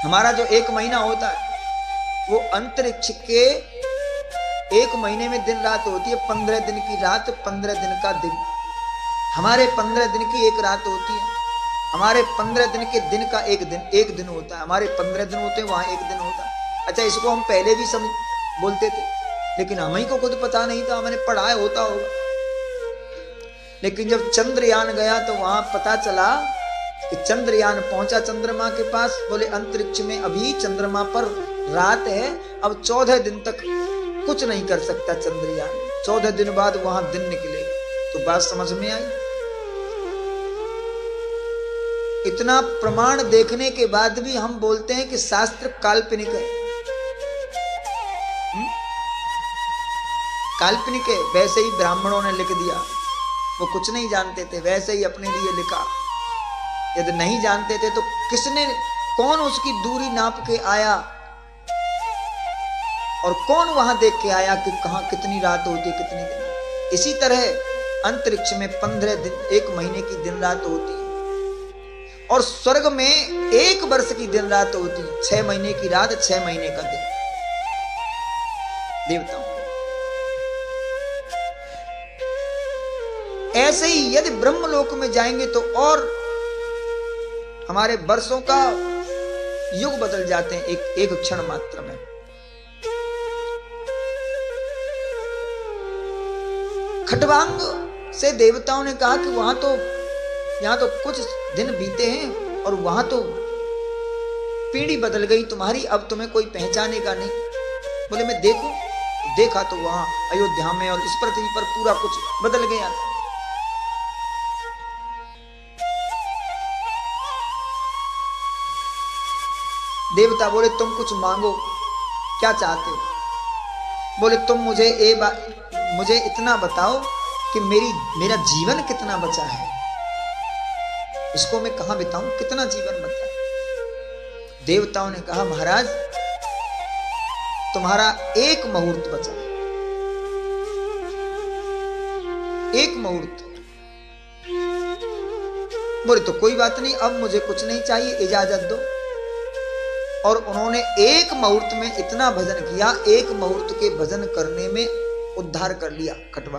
हमारा जो 1 महीना होता है वो अंतरिक्ष के 1 महीने में दिन रात होती है। 15 दिन की रात, 15 दिन का दिन। हमारे 15 दिन की एक रात होती है। हमारे 15 दिन के दिन का एक दिन होता है। हमारे 15 दिन होते हैं, वहां एक दिन होता है। अच्छा, इसको हम पहले भी बोलते थे, लेकिन हमें को खुद पता नहीं था। हमने पढ़ाया होता होगा, लेकिन जब चंद्रयान गया तो वहां पता चला कि चंद्रयान पहुंचा चंद्रमा के पास। बोले अंतरिक्ष में अभी चंद्रमा पर रात है, अब 14 दिन तक कुछ नहीं कर सकता चंद्रयान। 14 दिन बाद वहां दिन निकलेगा। तो बात समझ में आई। इतना प्रमाण देखने के बाद भी हम बोलते हैं कि शास्त्र काल्पनिक है। काल्पनिक है। वैसे ही ब्राह्मणों ने लिख दिया, वो कुछ नहीं जानते थे, वैसे ही अपने लिए लिखा। यदि नहीं जानते थे तो किसने, कौन उसकी दूरी नाप के आया और कौन वहां देख के आया कि कहां कितनी रात होती, कितने दिन। इसी तरह अंतरिक्ष में 15 दिन, 1 महीने की दिन रात होती है, और स्वर्ग में 1 वर्ष की दिन रात होती है। 6 महीने की रात, 6 महीने का दिन देवताओं। ऐसे ही यदि ब्रह्मलोक में जाएंगे तो और हमारे वर्षों का युग बदल जाते हैं एक क्षण मात्र में। खटवांग से देवताओं ने कहा कि वहां तो, यहां तो कुछ दिन बीते हैं और वहां तो पीढ़ी बदल गई तुम्हारी, अब तुम्हें कोई पहचानेगा नहीं। बोले मैं देखा तो वहां अयोध्या में और इस पृथ्वी पर पूरा कुछ बदल गया था। देवता बोले तुम कुछ मांगो, क्या चाहते हो? बोले तुम मुझे इतना बताओ कि मेरा जीवन कितना बचा है, इसको मैं कहां बिताऊं, कितना जीवन बचा है। देवताओं ने कहा महाराज तुम्हारा 1 मुहूर्त बचा है, 1 मुहूर्त। बोले तो कोई बात नहीं, अब मुझे कुछ नहीं चाहिए, इजाजत दो। और उन्होंने 1 मुहूर्त में इतना भजन किया, 1 मुहूर्त के भजन करने में उद्धार कर लिया खटवांग।